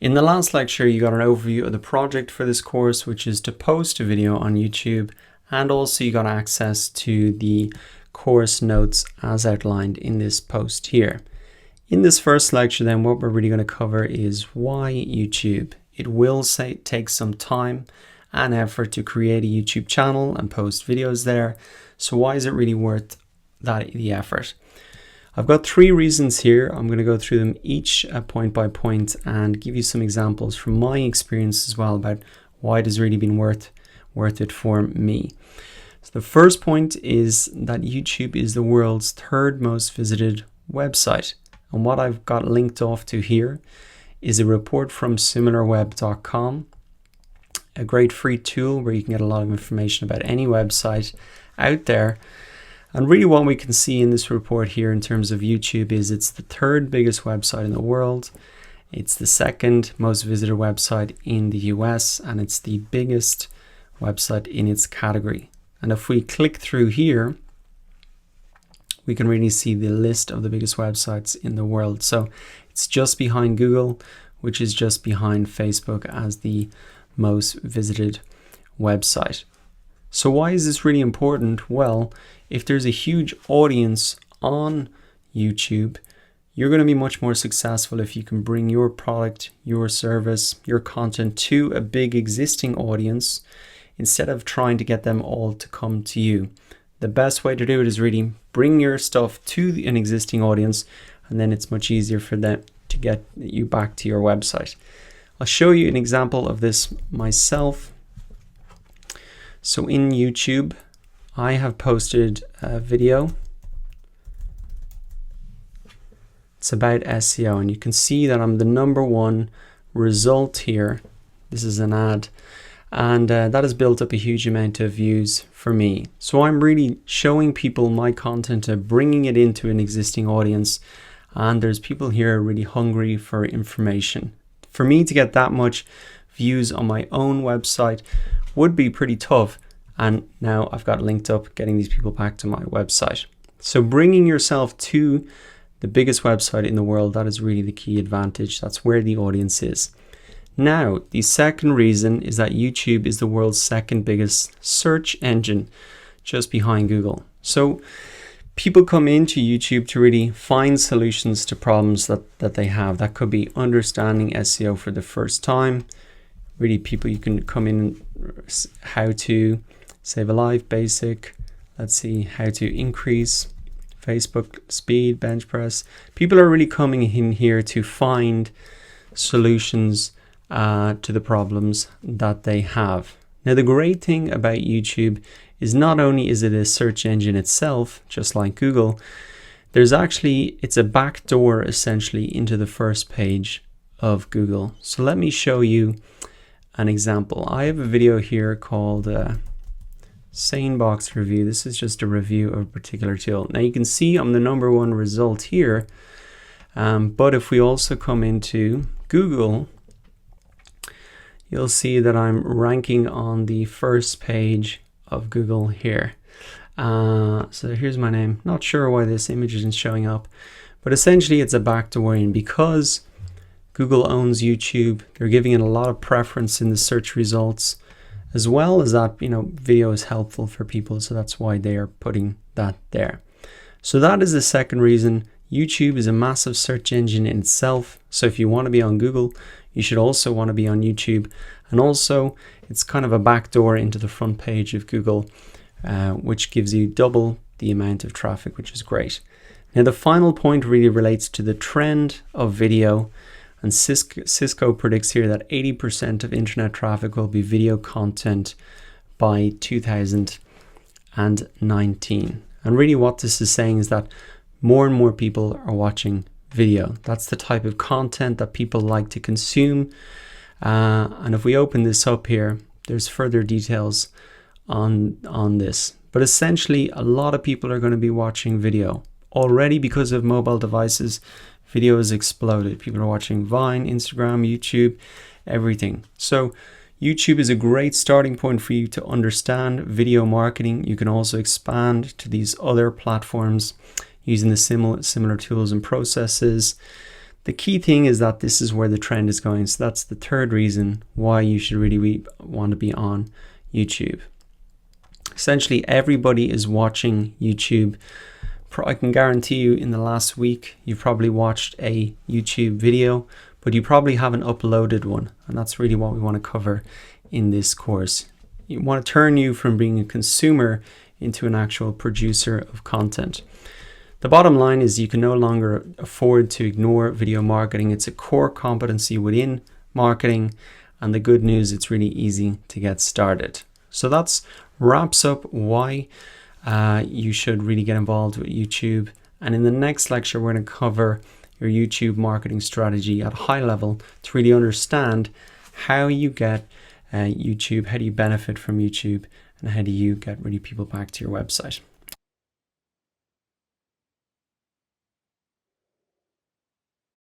In the last lecture, you got an overview of the project for this course, which is to post a video on YouTube, and also you got access to the course notes as outlined in this post here. In this first lecture then, what we're really going to cover is why YouTube. It will take some time and effort to create a YouTube channel and post videos there. So why is it really worth the effort? I've got 3 reasons here. I'm going to go through them each point by point and give you some examples from my experience as well about why it has really been worth it for me. So the first point is that YouTube is the world's 3rd most visited website. And what I've got linked off to here is a report from similarweb.com, a great free tool where you can get a lot of information about any website out there. And really what we can see in this report here in terms of YouTube is it's the 3rd biggest website in the world. It's the 2nd most visited website in the US, and it's the biggest website in its category. And if we click through here, we can really see the list of the biggest websites in the world. So it's just behind Google, which is just behind Facebook as the most visited website. So why is this really important? Well, if there's a huge audience on YouTube, you're going to be much more successful if you can bring your product, your service, your content to a big existing audience instead of trying to get them all to come to you. The best way to do it is really bring your stuff to an existing audience, and then it's much easier for them to get you back to your website. I'll show you an example of this myself. So in YouTube, I have posted a video. It's about SEO, and you can see that I'm the #1 result here. This is an ad, and that has built up a huge amount of views for me. So I'm really showing people my content, bringing it into an existing audience, and there's people here really hungry for information. For me to get that much views on my own website would be pretty tough, and now I've got linked up getting these people back to my website. So bringing yourself to the biggest website in the world, that is really the key advantage. That's where the audience is. Now, the second reason is that YouTube is the world's 2nd biggest search engine, just behind Google. So people come into YouTube to really find solutions to problems that they have. That could be understanding SEO for the first time. Really, people, you can come in how to save a life, basic. Let's see, how to increase Facebook speed, bench press. People are really coming in here to find solutions to the problems that they have. Now, the great thing about YouTube is not only is it a search engine itself, just like Google, it's a backdoor essentially into the first page of Google. So let me show you an example. I have a video here called Sanebox Review. This is just a review of a particular tool. Now you can see I'm the #1 result here, but if we also come into Google, you'll see that I'm ranking on the first page of Google here. So here's my name. Not sure why this image isn't showing up, but essentially it's a backdoor in. Because Google owns YouTube, they're giving it a lot of preference in the search results, as well as that, video is helpful for people. So that's why they are putting that there. So that is the second reason. YouTube is a massive search engine in itself. So if you want to be on Google, you should also want to be on YouTube. And also, it's kind of a backdoor into the front page of Google, which gives you double the amount of traffic, which is great. Now, the final point really relates to the trend of video. And Cisco predicts here that 80% of internet traffic will be video content by 2019. And really what this is saying is that more and more people are watching video. That's the type of content that people like to consume. And if we open this up here, there's further details on this. But essentially, a lot of people are going to be watching video. Already, because of mobile devices, video has exploded. People are watching Vine, Instagram, YouTube, everything. So YouTube is a great starting point for you to understand video marketing. You can also expand to these other platforms using the similar tools and processes. The key thing is that this is where the trend is going. So that's the third reason why you should really want to be on YouTube. Essentially, everybody is watching YouTube. I can guarantee you in the last week, you've probably watched a YouTube video, but you probably haven't uploaded one. And that's really what we want to cover in this course. You want to turn you from being a consumer into an actual producer of content. The bottom line is you can no longer afford to ignore video marketing. It's a core competency within marketing, and the good news, it's really easy to get started. So that wraps up why you should really get involved with YouTube. And in the next lecture, we're going to cover your YouTube marketing strategy at a high level to really understand how you get YouTube, how do you benefit from YouTube, and how do you get really people back to your website.